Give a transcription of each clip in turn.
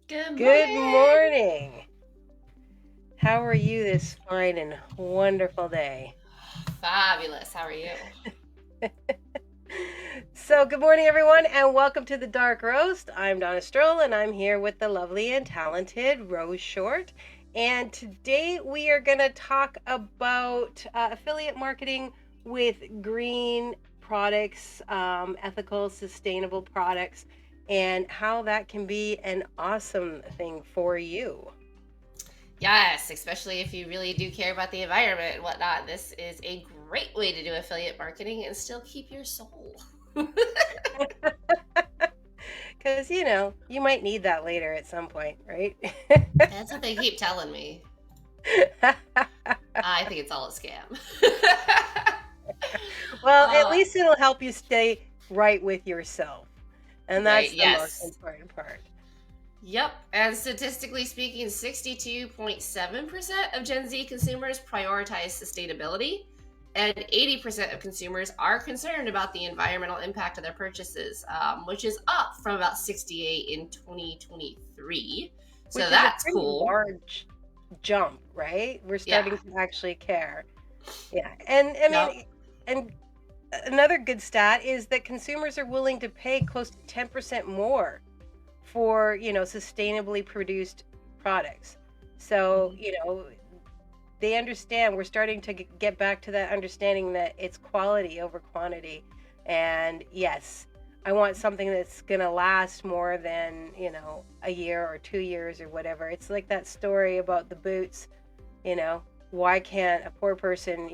Good Good morning. morning. How are you this fine and wonderful day? Fabulous. How are you? So, good morning, everyone, and welcome to the Dark Roast. I'm Donna Stroll, and I'm here with the lovely and talented Rose Short. And today we are going to talk about affiliate marketing with green products, ethical, sustainable products, and how that can be an awesome thing for you. Yes, especially if you really do care about the environment and whatnot. This is a great way to do affiliate marketing and still keep your soul. Because, you might need that later at some point, right? That's what they keep telling me. I think it's all a scam. Well, at uh, least it'll help you stay right with yourself. And right, that's the most yes. important part. Yep. And statistically speaking, 62.7% of Gen Z consumers prioritize sustainability, and 80% of consumers are concerned about the environmental impact of their purchases, which is up from about 68 in 2023. So Which is a that's pretty cool. large jump, right? We're Yeah. starting to actually care. Yeah. And I Yep. mean, and another good stat is that consumers are willing to pay close to 10% more for, sustainably produced products. So, Mhm. they understand. We're starting to get back to that understanding that it's quality over quantity. And yes, I want something that's going to last more than, a year or 2 years or whatever. It's like that story about the boots, you know, why can't a poor person,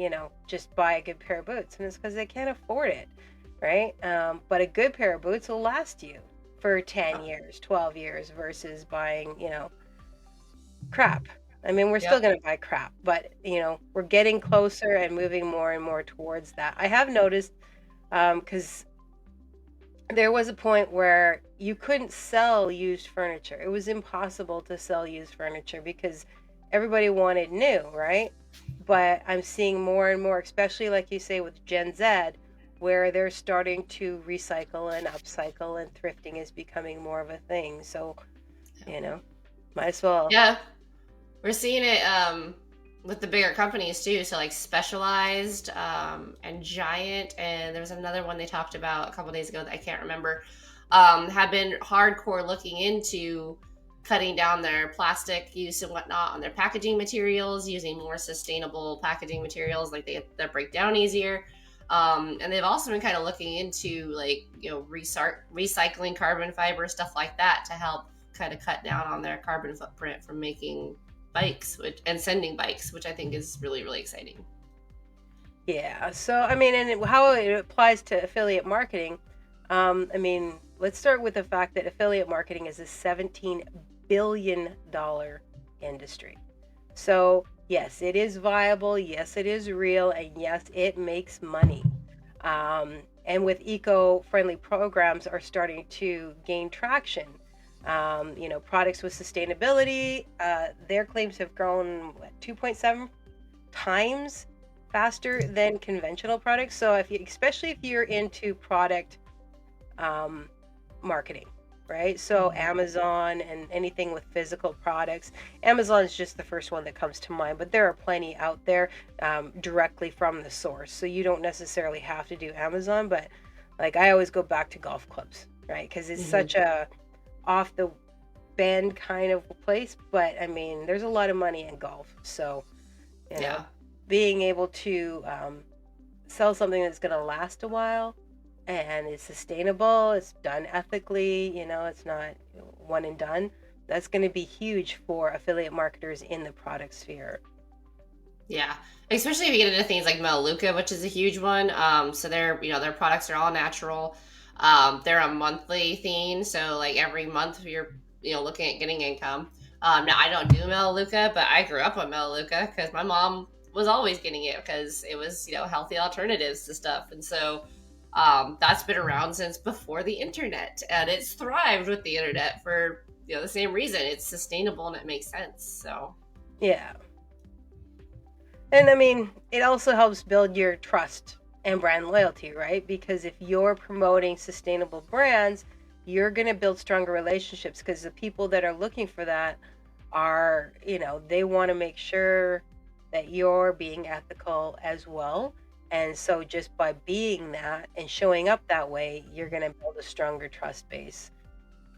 just buy a good pair of boots? And it's because they can't afford it, right? But a good pair of boots will last you for 10 Yep. years, 12 years versus buying, crap. I mean, we're still Yep. going to buy crap, but we're getting closer and moving more and more towards that. I have noticed because there was a point where you couldn't sell used furniture. It was impossible to sell used furniture because everybody wanted new, right? But I'm seeing more and more, especially like you say with Gen Z, where they're starting to recycle and upcycle, and thrifting is becoming more of a thing. So, you know, might as well. Yeah. We're seeing it with the bigger companies too. So like Specialized and Giant, and there was another one they talked about a couple days ago that I can't remember. Have been hardcore looking into cutting down their plastic use and whatnot on their packaging materials, using more sustainable packaging materials like that break down easier. And they've also been kind of looking into like recycling carbon fiber stuff like that to help kind of cut down on their carbon footprint from making bikes and sending bikes, which I think is really, really exciting. Yeah. So, I mean, and how it applies to affiliate marketing, I mean, let's start with the fact that affiliate marketing is a $17 billion industry. So, yes, it is viable. Yes, it is real. And yes, it makes money. And with eco-friendly programs are starting to gain traction. Products with sustainability, their claims have grown 2.7 times faster than conventional products. So especially if you're into product um, marketing, right? So Mm-hmm. Amazon and anything with physical products. Amazon is just the first one that comes to mind, but there are plenty out there directly from the source. So you don't necessarily have to do Amazon, but like I always go back to golf clubs, right? Because it's Mm-hmm. such a off the bend kind of place. But I mean, there's a lot of money in golf, so you know, Yeah. being able to sell something that's going to last a while and is sustainable, it's done ethically, it's not one and done. That's going to be huge for affiliate marketers in the product sphere. Yeah. Especially if you get into things like Melaleuca, which is a huge one. So their products are all natural. They're a monthly thing, so like every month you're looking at getting income. Now I don't do Melaleuca, but I grew up on Melaleuca because my mom was always getting it because it was healthy alternatives to stuff, and so that's been around since before the internet, and it's thrived with the internet for the same reason. It's sustainable and it makes sense. So Yeah. And I mean, it also helps build your trust and brand loyalty, right? Because if you're promoting sustainable brands, you're going to build stronger relationships, because the people that are looking for that are, they want to make sure that you're being ethical as well. And so just by being that and showing up that way, you're going to build a stronger trust base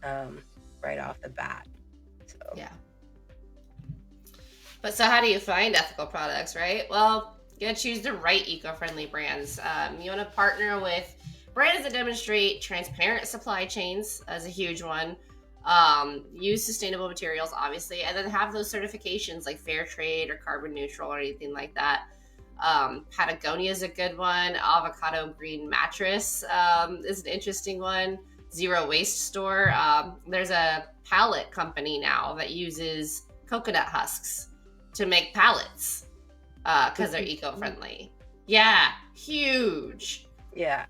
right off the bat. So Yeah. But so, how do you find ethical products, right? Well, you gotta choose the right eco-friendly brands. You want to partner with brands that demonstrate transparent supply chains as a huge one. Use sustainable materials, obviously, and then have those certifications like fair trade or carbon neutral or anything like that. Patagonia is a good one. Avocado Green Mattress is an interesting one. Zero Waste Store. There's a pallet company now that uses coconut husks to make pallets because they're eco-friendly. Yeah, huge. yeah.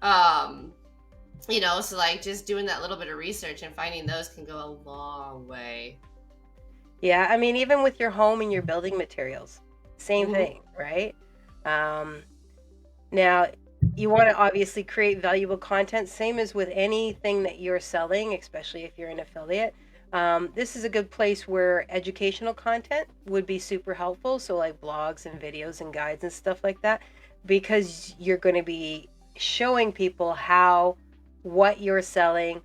So like just doing that little bit of research and finding those can go a long way. Yeah, I mean, even with your home and your building materials, same Mm-hmm. thing, right? Now, you want to obviously create valuable content, same as with anything that you're selling, especially if you're an affiliate. This is a good place where educational content would be super helpful. So, like blogs and videos and guides and stuff like that, because you're going to be showing people how what you're selling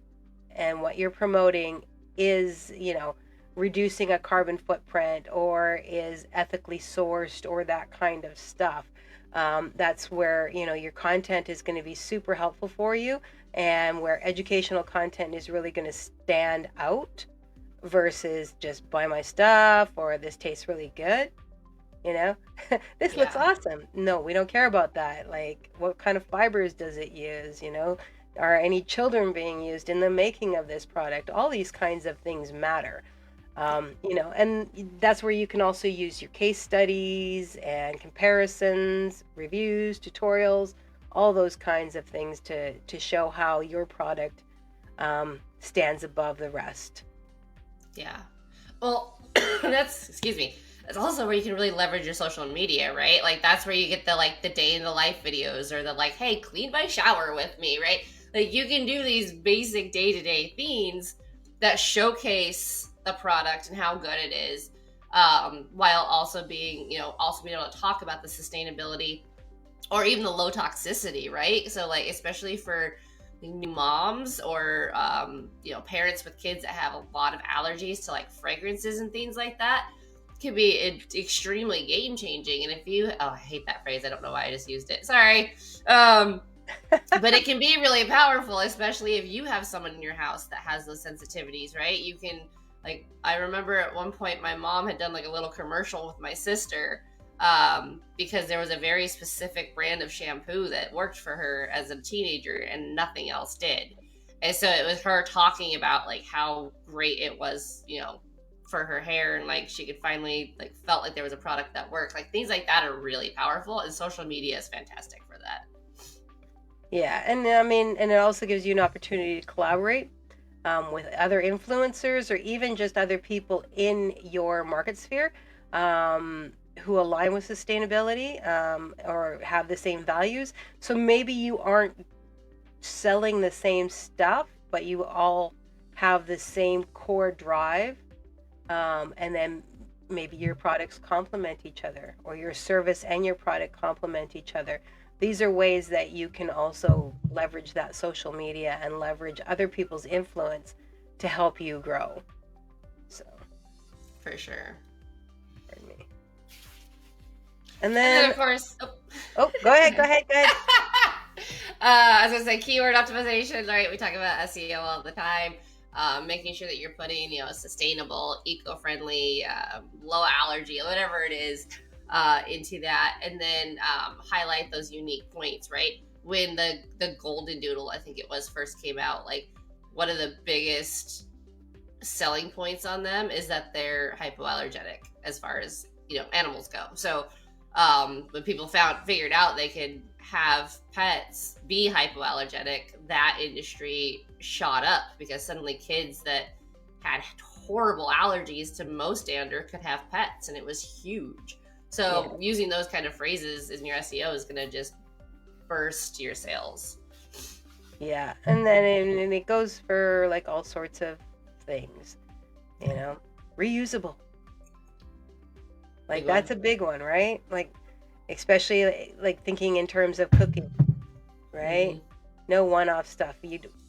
and what you're promoting is, reducing a carbon footprint or is ethically sourced or that kind of stuff. That's where, your content is going to be super helpful for you, and where educational content is really going to stand out versus just buy my stuff or this tastes really good. This looks Yeah. awesome. No, we don't care about that. Like, what kind of fibers does it use? Are any children being used in the making of this product? All these kinds of things matter. And that's where you can also use your case studies and comparisons, reviews, tutorials, all those kinds of things to show how your product stands above the rest. Yeah. Well, excuse me. That's also where you can really leverage your social media, right? Like that's where you get the day in the life videos or the hey, clean my shower with me, right? Like you can do these basic day-to-day things that showcase the product and how good it is, while also being able to talk about the sustainability or even the low toxicity, right? So like especially for new moms or parents with kids that have a lot of allergies to like fragrances and things like that, can be extremely game changing. And if you I hate that phrase, I don't know why I just used it, sorry. But it can be really powerful, especially if you have someone in your house that has those sensitivities, right? You can, like, I remember at one point my mom had done like a little commercial with my sister, because there was a very specific brand of shampoo that worked for her as a teenager and nothing else did. And so it was her talking about like how great it was, for her hair, and like she could finally like felt like there was a product that worked. Like things like that are really powerful, and social media is fantastic for that. Yeah, and I mean, and it also gives you an opportunity to collaborate with other influencers or even just other people in your market sphere, who align with sustainability, or have the same values. So maybe you aren't selling the same stuff, but you all have the same core drive, and then maybe your products complement each other, or your service and your product complement each other. These are ways that you can also leverage that social media and leverage other people's influence to help you grow. So, For sure. pardon me. And And then then, of course, oh, go ahead, go ahead, go ahead. As I say, keyword optimization, right? We talk about SEO all the time. Making sure that you're putting, sustainable, eco-friendly, low allergy, whatever it is, into that, and then highlight those unique points, right? When the Golden Doodle, I think it was, first came out, like one of the biggest selling points on them is that they're hypoallergenic as far as animals go. So when people figured out they could have pets be hypoallergenic, that industry shot up because suddenly kids that had horrible allergies to most dander could have pets, and it was huge. So Yeah. using those kind of phrases in your SEO is going to just burst your sales. Yeah, and then and it goes for like all sorts of things, reusable. Like Big one. that's a big one, right? Like especially like thinking in terms of cooking, right? Hmm. No one-off stuff.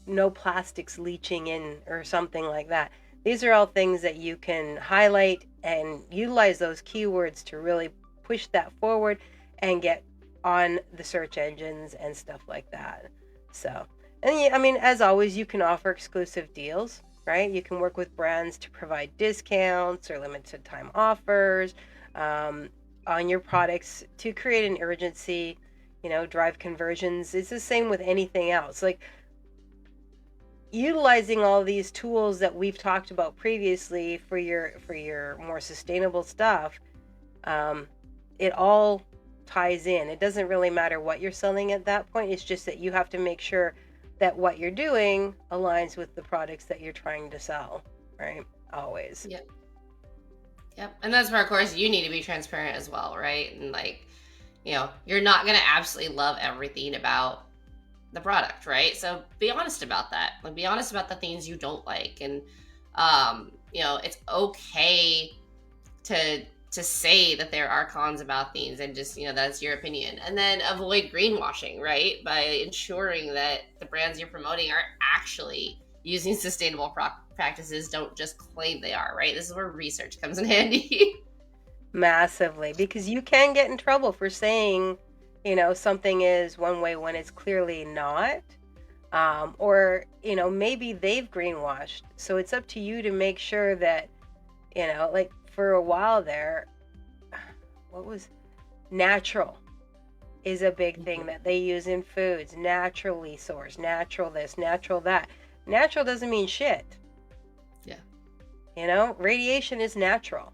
No plastics leaching in or something like that. These are all things that you can highlight and utilize those keywords to really push that forward and get on the search engines and stuff like that. So, and yeah, I mean, as always, you can offer exclusive deals, right? You can work with brands to provide discounts or limited time offers um, on your products to create an urgency, drive conversions. It's the same with anything else. Like utilizing all these tools that we've talked about previously for your more sustainable stuff, um, it all ties in. It doesn't really matter what you're selling at that point. It's just that you have to make sure that what you're doing aligns with the products that you're trying to sell, right? Always. Yep. Yep. And that's where, of course, you need to be transparent as well, right? And like, you're not going to absolutely love everything about the product, right? So be honest about that. Like, be honest about the things you don't like. And, it's okay to say that there are cons about things and just that's your opinion, and then avoid greenwashing, right, by ensuring that the brands you're promoting are actually using sustainable practices, don't just claim they are, right? This is where research comes in handy. Massively, because you can get in trouble for saying, something is one way when it's clearly not. Or, maybe they've greenwashed. So it's up to you to make sure that, like for a while there, what was natural is a big thing that they use in foods. Naturally sourced, natural this, natural that. Natural doesn't mean shit. Yeah. Radiation is natural.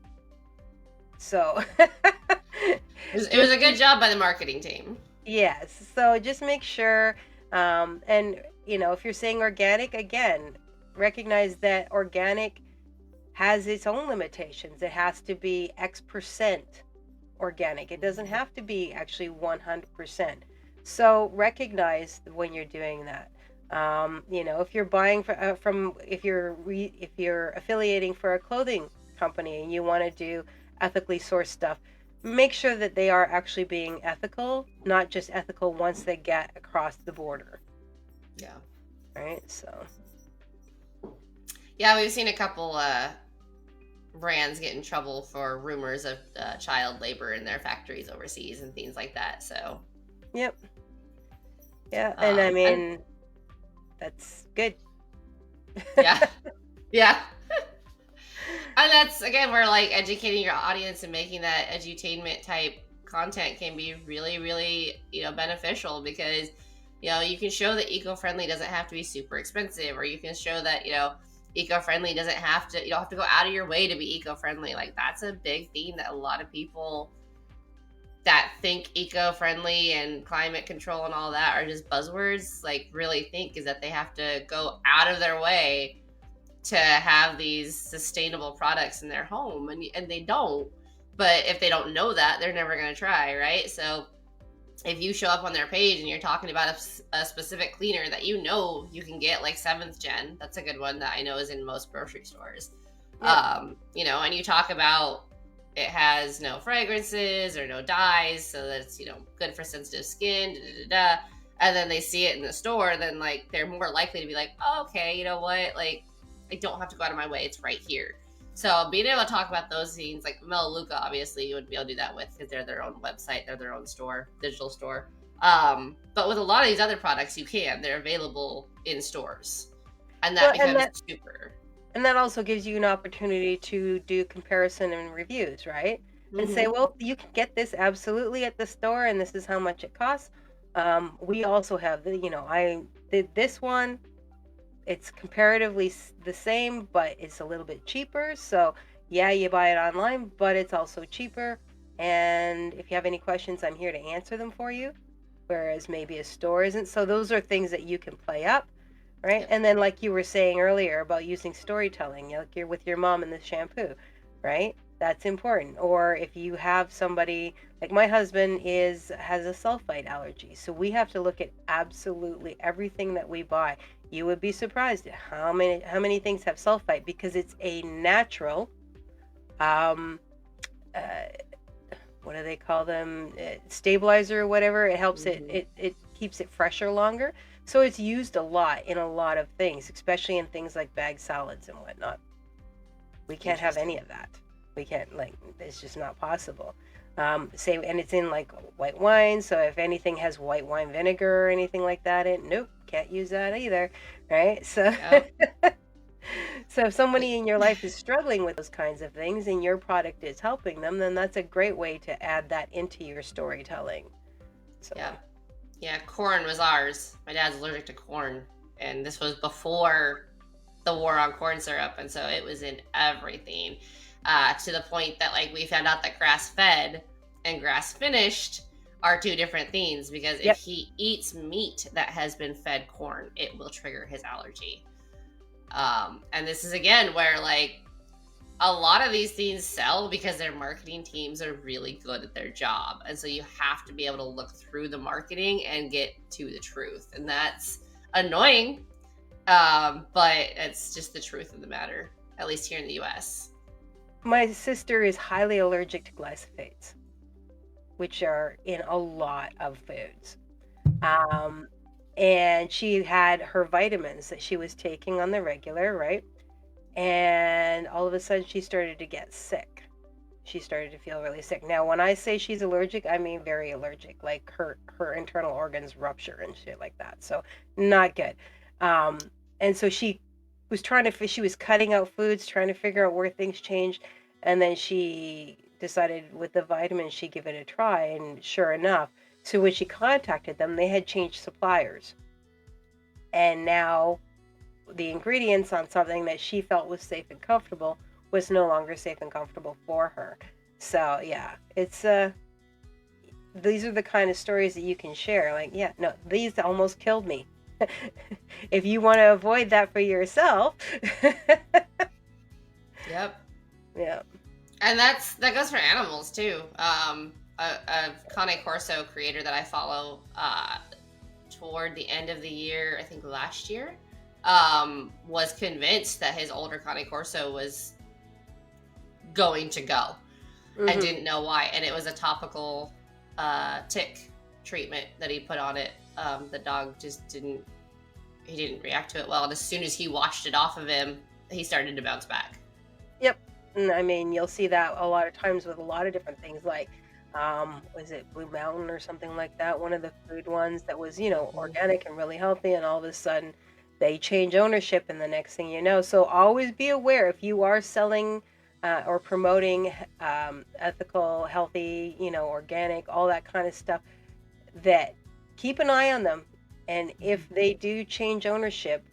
So It was a good job by the marketing team. yes. So just make sure, and if you're saying organic, again, recognize that organic has its own limitations. It has to be X% organic. It doesn't have to be actually 100%. So recognize when you're doing that. If you're buying if you're affiliating for a clothing company and you want to do ethically sourced stuff, make sure that they are actually being ethical, not just ethical once they get across the border. Yeah. Right. So. Yeah, we've seen a couple brands get in trouble for rumors of child labor in their factories overseas and things like that. So. Yep. Yeah, and I mean, that's good. Yeah. Yeah. And that's, again, where like educating your audience and making that edutainment type content can be really, really, beneficial, because, you can show that eco-friendly doesn't have to be super expensive, or you can show that, eco-friendly doesn't have to, you don't have to go out of your way to be eco-friendly. Like, that's a big theme that a lot of people that think eco-friendly and climate control and all that are just buzzwords, like, really think, is that they have to go out of their way to have these sustainable products in their home, and they don't. But if they don't know that, they're never going to try, right? So if you show up on their page and you're talking about a specific cleaner that you can get, like 7th Gen, that's a good one that I know is in most grocery stores. Yeah. And you talk about it has no fragrances or no dyes, so that it's good for sensitive skin, and then they see it in the store, then like they're more likely to be like, oh, okay, you know what, like, I don't have to go out of my way, it's right here. So being able to talk about those things, like Melaleuca, obviously you would be able to do that with, because they're their own website, they're their own store, digital store. But with a lot of these other products, they're available in stores, and that becomes cheaper. And that also gives you an opportunity to do comparison and reviews, right? And say, Mm-hmm. well, you can get this absolutely at the store, and this is how much it costs. We also have I did this one. It's comparatively the same, but it's a little bit cheaper. So yeah, you buy it online, but it's also cheaper. And if you have any questions, I'm here to answer them for you. Whereas maybe a store isn't. So those are things that you can play up, right? Yep. And then, like you were saying earlier about using storytelling, like you're with your mom and the shampoo, right? That's important. Or if you have somebody like my husband has a sulfite allergy, so we have to look at absolutely everything that we buy. You would be surprised at how many things have sulfite, because it's a natural um uh, what do they call them, stabilizer or whatever. It helps it keeps it fresher longer, so it's used a lot in a lot of things, especially in things like bag salads and whatnot. We can't have any Interesting. of that. We can't, like, it's just not possible. Same, and it's in like white wine, so if anything has white wine vinegar or anything like that in, nope, can't use that either, right? So Yep. so if somebody in your life is struggling with those kinds of things and your product is helping them, then that's a great way to add that into your storytelling. So, Yeah. Yeah, corn was ours. My dad's allergic to corn, and this was before the war on corn syrup, and so it was in everything. To the point that like we found out that grass fed and grass finished are two different things, because if yep. he eats meat that has been fed corn, it will trigger his allergy. And this is again where like a lot of these things sell because their marketing teams are really good at their job. And so you have to be able to look through the marketing and get to the truth. And that's annoying, but it's just the truth of the matter, at least here in the US. My sister is highly allergic to glyphosates, which are in a lot of foods. Um, and she had her vitamins that she was taking on the regular, right? And all of a sudden she started to get sick. She started to feel really sick. Now, when I say she's allergic, I mean very allergic. Like her internal organs rupture and shit like that. So not good. Um, and so she was cutting out foods, trying to figure out where things changed, and then she decided with the vitamins she'd give it a try, and sure enough, so when she contacted them, they had changed suppliers. And now the ingredients on something that she felt was safe and comfortable was no longer safe and comfortable for her. So yeah, it's these are the kind of stories that you can share. Like, yeah, no, these almost killed me. If you want to avoid that for yourself, Yep. yeah. And that goes for animals too. A Cane Corso creator that I follow, toward the end of the year, I think last year, was convinced that his older Cane Corso was going to go, and Mm-hmm. didn't know why. And it was a topical tick treatment that he put on it. The dog just didn't react to it well. And as soon as he washed it off of him, he started to bounce back. Yep. And I mean, you'll see that a lot of times with a lot of different things, like, was it Blue Mountain or something like that? One of the food ones that was, organic and really healthy, and all of a sudden they change ownership, and the next thing you know. So always be aware if you are selling or promoting ethical, healthy, organic, all that kind of stuff, that keep an eye on them. And if they do change ownership,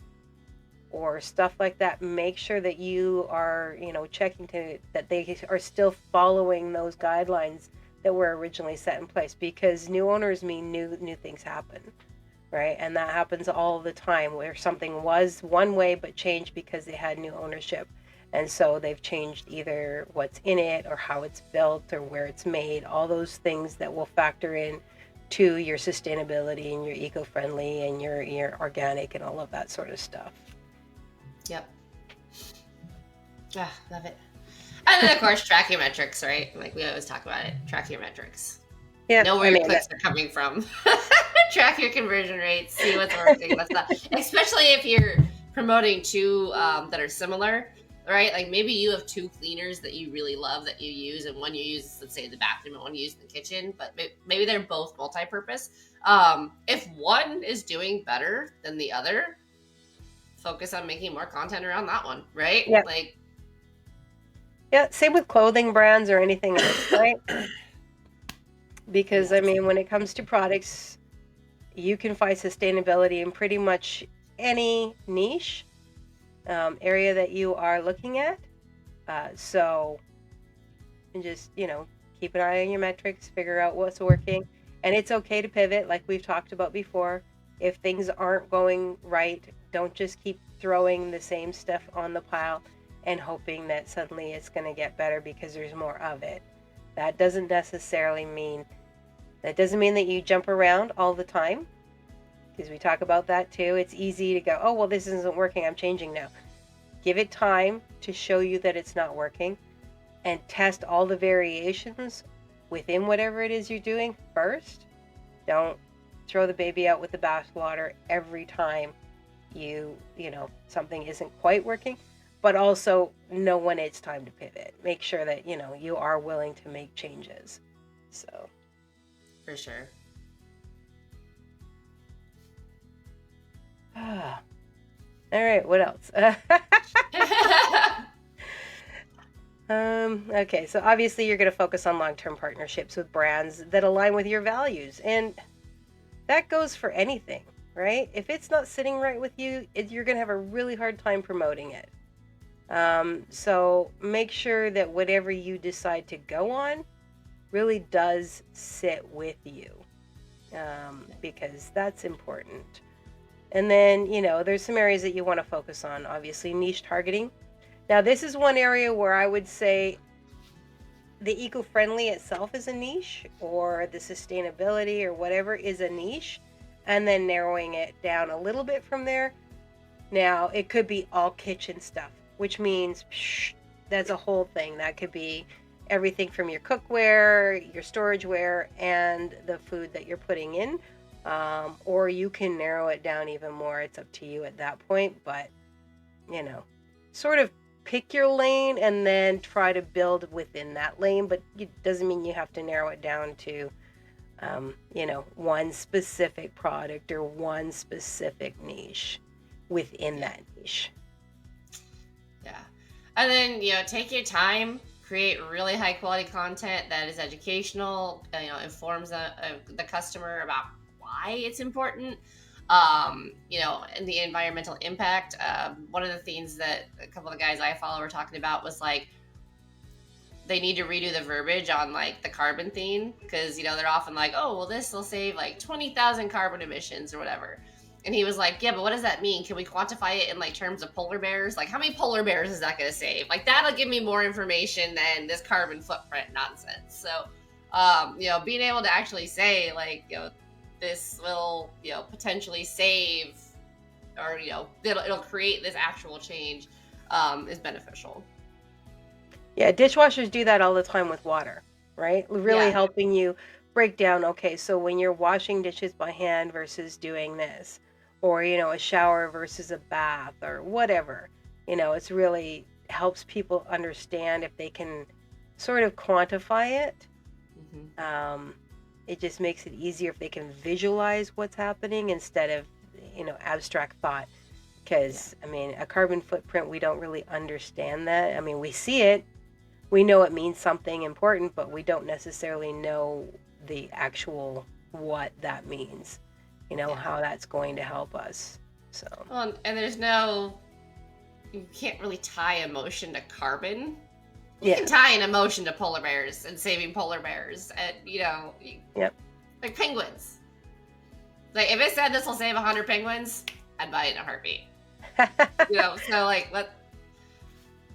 or stuff like that, make sure that you are, checking to that they are still following those guidelines that were originally set in place, because new owners mean new things happen, right? And that happens all the time, where something was one way but changed because they had new ownership. And so they've changed either what's in it, or how it's built, or where it's made, all those things that will factor in to your sustainability and your eco-friendly and your organic and all of that sort of stuff. Yep. Ah, love it. And then of course track your metrics, right? Like we always talk about it. Track your metrics. Yeah, Know where I your mean, clicks are coming from. Track your conversion rates. See what's working. What's not. Especially if you're promoting two that are similar, right? Like maybe you have two cleaners that you really love that you use, and one you use, let's say, in the bathroom, and one you use in the kitchen. But maybe they're both multi-purpose. If one is doing better than the other, focus on making more content around that one, right? yeah. Like, Yeah, same with clothing brands or anything else, right? Because I yes. mean, when it comes to products, you can find sustainability in pretty much any niche area that you are looking at. So, and just, keep an eye on your metrics, figure out what's working, and it's okay to pivot, like we've talked about before. If things aren't going right, don't just keep throwing the same stuff on the pile, and hoping that suddenly it's going to get better because there's more of it. That doesn't necessarily mean, that doesn't mean that you jump around all the time, because we talk about that too. It's easy to go, oh, well, this isn't working, I'm changing now. Give it time to show you that it's not working, and test all the variations within whatever it is you're doing first. Don't throw the baby out with the bathwater every time you know, something isn't quite working, but also know when it's time to pivot. Make sure that, you know, you are willing to make changes. So, For sure. all right, what else? Okay, so obviously you're going to focus on long-term partnerships with brands that align with your values, and that goes for anything, right? If it's not sitting right with you, you're going to have a really hard time promoting it. So make sure that whatever you decide to go on really does sit with you, because that's important. And then, you know, there's some areas that you want to focus on. Obviously, niche targeting. Now, this is one area where I would say the eco-friendly itself is a niche, or the sustainability or whatever is a niche, and then narrowing it down a little bit from there. Now, it could be all kitchen stuff, which means that's a whole thing. That could be everything from your cookware, your storageware, and the food that you're putting in. Or you can narrow it down even more. It's up to you at that point, but, you know, sort of pick your lane and then try to build within that lane, but it doesn't mean you have to narrow it down to, you know, one specific product or one specific niche within that niche. Yeah. And then, you know, take your time, create really high quality content that is educational, you know, informs the customer about why it's important, you know, and the environmental impact. One of the things that a couple of the guys I follow were talking about was like, they need to redo the verbiage on like the carbon theme, because, you know, they're often like, oh, well, this will save like 20,000 carbon emissions or whatever. And he was like, yeah, but what does that mean? Can we quantify it in like terms of polar bears? Like, how many polar bears is that going to save? Like, that'll give me more information than this carbon footprint nonsense. So, you know, being able to actually say like, you know, this will, you know, potentially save, or, you know, it'll create this actual change, is beneficial. Yeah, dishwashers do that all the time with water, right? Really Yeah. helping you break down, okay, so when you're washing dishes by hand versus doing this, or, you know, a shower versus a bath or whatever, you know, it's really helps people understand if they can sort of quantify it. Mm-hmm. It just makes it easier if they can visualize what's happening instead of, you know, abstract thought. Because, I mean, a carbon footprint, we don't really understand that. I mean, we see it, we know it means something important, but we don't necessarily know the actual what that means, you know, how that's going to help us. So, Well, and there's no, you can't really tie emotion to carbon. You yeah. can tie an emotion to polar bears and saving polar bears, and, you know, Yep. like penguins. Like, if it said this will save 100 penguins, I'd buy it in a heartbeat. You know, so like, if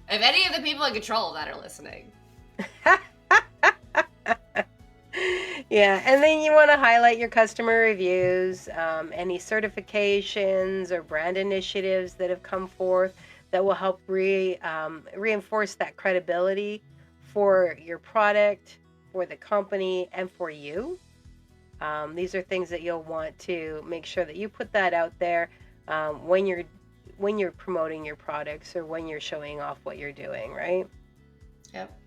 any of the people in control of that are listening. Yeah, and then you want to highlight your customer reviews, any certifications or brand initiatives that have come forth that will help reinforce that credibility for your product, for the company, and for you. These are things that you'll want to make sure that you put that out there, when you're promoting your products or when you're showing off what you're doing, right? Yep.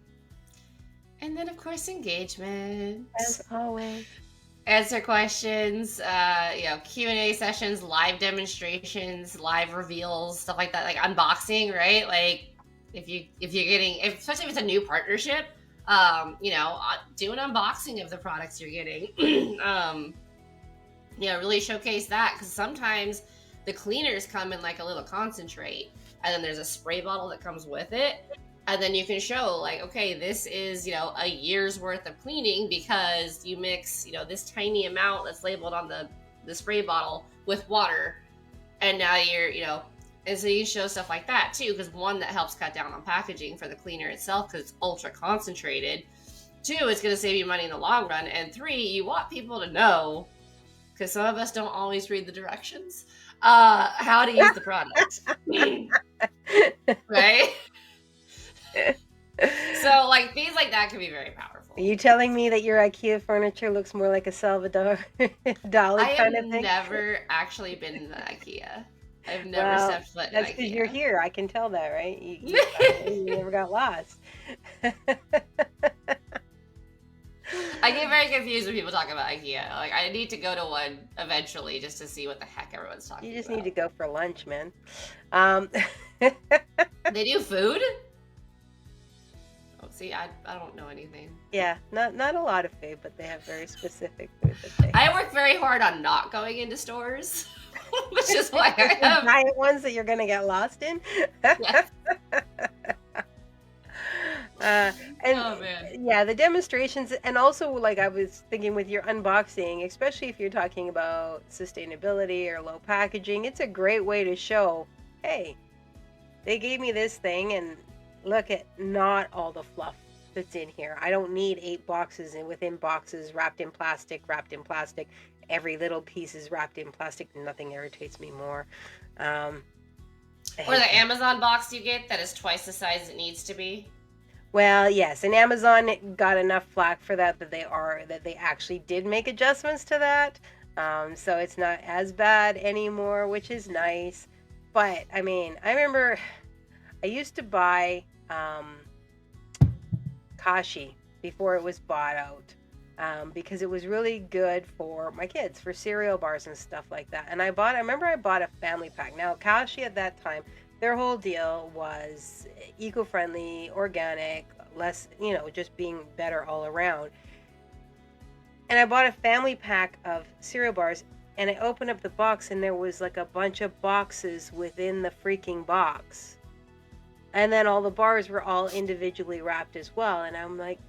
And then, of course, engagement. As always. Answer questions, you know, Q&A sessions, live demonstrations, live reveals, stuff like that, like unboxing, right? Like, if you're getting, especially if it's a new partnership, you know, do an unboxing of the products you're getting. You know, really showcase that, because sometimes the cleaners come in like a little concentrate, and then there's a spray bottle that comes with it, and then you can show like, okay, this is, you know, a year's worth of cleaning, because you mix, you know, this tiny amount that's labeled on the spray bottle with water, and now you're, you know, And so you show stuff like that too, because one, that helps cut down on packaging for the cleaner itself because it's ultra concentrated. Two, it's going to save you money in the long run. And three, you want people to know, because some of us don't always read the directions, how to use the product. Right? So, like, things like that can be very powerful. Are you telling me that your IKEA furniture looks more like a Salvador Dali I kind have of thing? never actually been in the IKEA. I've never Well, stepped foot in that's because you're IKEA. here. I can tell that, right? You never got lost. I get very confused when people talk about IKEA. Like, I need to go to one eventually just to see what the heck everyone's talking about. You just need to go for lunch, man. They do food? Oh, see, I don't know anything. Yeah, not a lot of food, but they have very specific food that they I work very hard on not going into stores, which is why I The have. giant ones that you're gonna get lost in. Yes. And Oh man. yeah, the demonstrations, and also like I was thinking with your unboxing, especially if you're talking about sustainability or low packaging, it's a great way to show, hey, they gave me this thing, and look at not all the fluff that's in here. I don't need 8 boxes and within boxes wrapped in plastic. Every little piece is wrapped in plastic. Nothing irritates me more. Or the Amazon box you get that is twice the size it needs to be. Well, yes, and Amazon got enough flack for that they actually did make adjustments to that. So it's not as bad anymore, which is nice. But I mean, I remember I used to buy Kashi before it was bought out. Because it was really good for my kids, for cereal bars and stuff like that. And I remember I bought a family pack. Now, Kashi at that time, their whole deal was eco-friendly, organic, less, just being better all around. And I bought a family pack of cereal bars, and I opened up the box, and there was like a bunch of boxes within the freaking box. And then all the bars were all individually wrapped as well. And I'm like,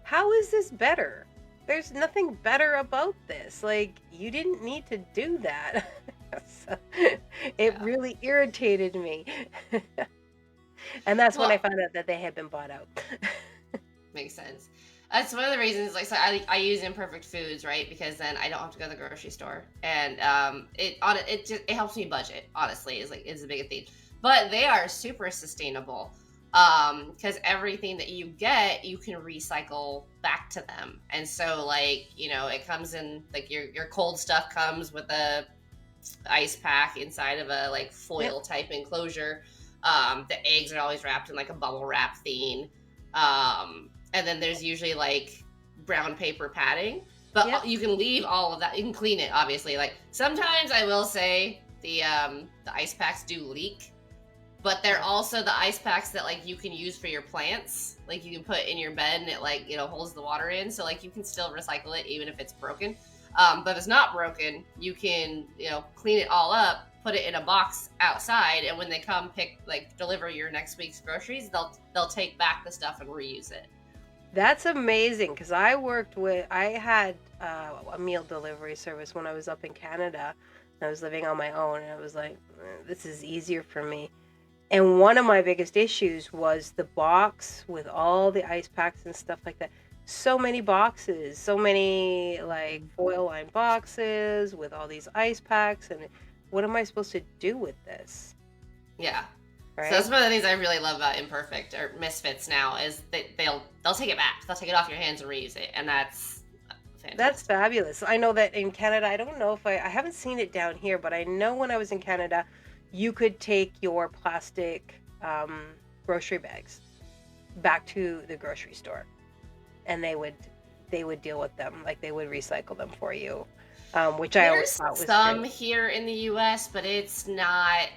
how is this better? There's nothing better about this. Like, you didn't need to do that. So, it really irritated me. And that's when I found out that they had been bought out. Makes sense. That's one of the reasons. Like, so I use Imperfect Foods, right? Because then I don't have to go to the grocery store, and it helps me budget. Honestly, is the biggest thing. But they are super sustainable. Because everything that you get, you can recycle back to them. And so, like, it comes in, like, your cold stuff comes with a ice pack inside of a, like, foil type enclosure. The eggs are always wrapped in, like, a bubble wrap thing. And then there's usually, like, brown paper padding. But you can leave all of that. You can clean it, obviously. Like, sometimes I will say the ice packs do leak. But they're also the ice packs that, like, you can use for your plants. Like, you can put in your bed and it, like, holds the water in. So, like, you can still recycle it even if it's broken. But if it's not broken, you can, clean it all up, put it in a box outside. And when they come deliver your next week's groceries, they'll take back the stuff and reuse it. That's amazing. Because I had a meal delivery service when I was up in Canada. I was living on my own. And I was like, this is easier for me. And one of my biggest issues was the box with all the ice packs and stuff like that. So many boxes, so many like foil lined boxes with all these ice packs. And what am I supposed to do with this? Yeah. Right? So that's one of the things I really love about Imperfect or Misfits now is that they'll take it back. They'll take it off your hands and reuse it. And that's fantastic. That's fabulous. I know that in Canada, I don't know if I haven't seen it down here, but I know when I was in Canada, you could take your plastic grocery bags back to the grocery store, and they would deal with them, like they would recycle them for you, which I always thought was some great. here in the U.S., but it's not.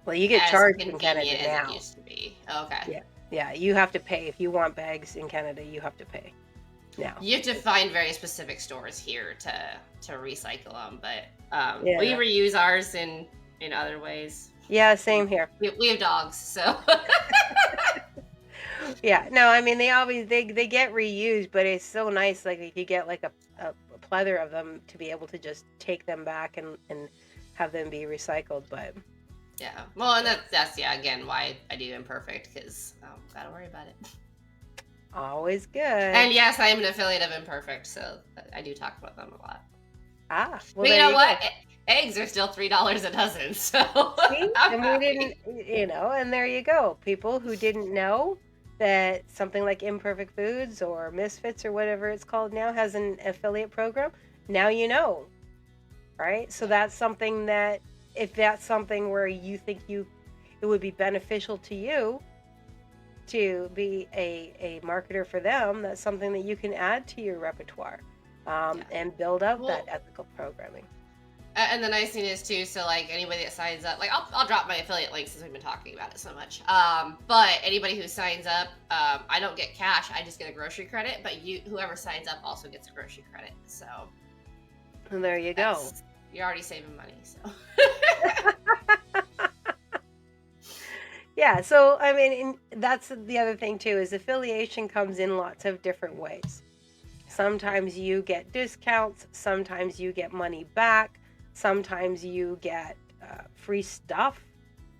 Well, you get charged in Canada now. It used to be. Okay. Yeah, you have to pay if you want bags in Canada. You have to pay now. You have to find very specific stores here to recycle them, but we reuse ours in other ways. Yeah, same here. We have dogs, so. Yeah, no, I mean they get reused, but it's so nice. Like if you get like a plethora of them to be able to just take them back and have them be recycled. But Yeah. Well, and Yeah. that's yeah, again, why I do imperfect, because gotta worry about it. Always And good. yes, I am an affiliate of Imperfect, so I do talk about them a lot. Well, But you there know you what? go. Eggs are still $3 a dozen, so See? I'm And we didn't, happy. and there you go. People who didn't know that something like Imperfect Foods or Misfits or whatever it's called now has an affiliate program. Now you know, right? So Yep. that's something that if that's something where you think it would be beneficial to you to be a marketer for them, that's something that you can add to your repertoire, Yeah. and build out that Well, ethical programming. and the nice thing is too, so like anybody that signs up, like I'll drop my affiliate link since we've been talking about it so much. But anybody who signs up, I don't get cash, I just get a grocery credit. But whoever signs up also gets a grocery credit. So And there you go. that's you're already saving money. So Yeah, so I mean, that's the other thing too is affiliation comes in lots of different ways. Sometimes you get discounts, sometimes you get money back, sometimes you get free stuff.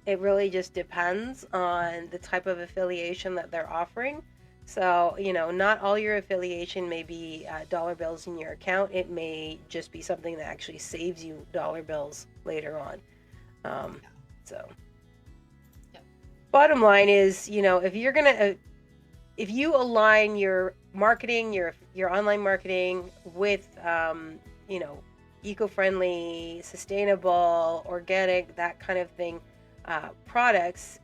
It really just depends on the type of affiliation that they're offering. So, not all your affiliation may be dollar bills in your account. It may just be something that actually saves you dollar bills later on. Um, so, yep. bottom line is, if you align your marketing, your online marketing with, you know, eco-friendly, sustainable, organic, that kind of thing, products,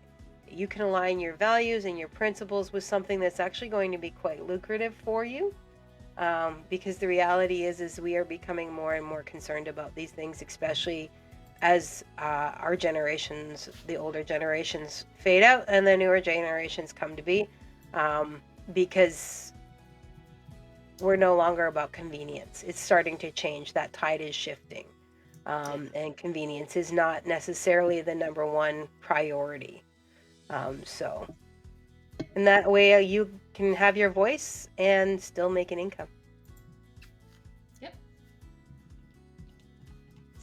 you can align your values and your principles with something that's actually going to be quite lucrative for you. Because the reality is we are becoming more and more concerned about these things, especially as our generations, the older generations, fade out and the newer generations come to be, because we're no longer about convenience. It's starting to change. That tide is shifting, Yeah. and convenience is not necessarily the number one priority. So, in that way, you can have your voice and still make an income. Yep.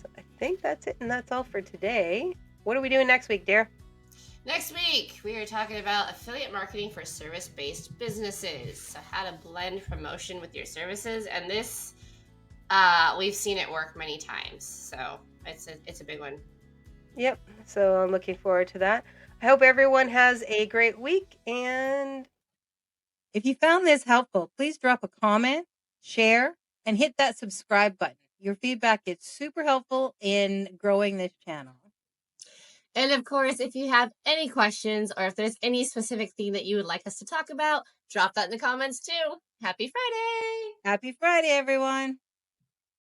So I think that's it, and that's all for today. What are we doing next week, dear? Next week, we are talking about affiliate marketing for service based businesses. So, how to blend promotion with your services. And this, we've seen it work many times. So, it's a big one. Yep. So I'm looking forward to that. I hope everyone has a great week. And if you found this helpful, please drop a comment, share, and hit that subscribe button. Your feedback is super helpful in growing this channel. And of course, if you have any questions or if there's any specific thing that you would like us to talk about, drop that in the comments too. Happy Friday! Happy Friday, everyone.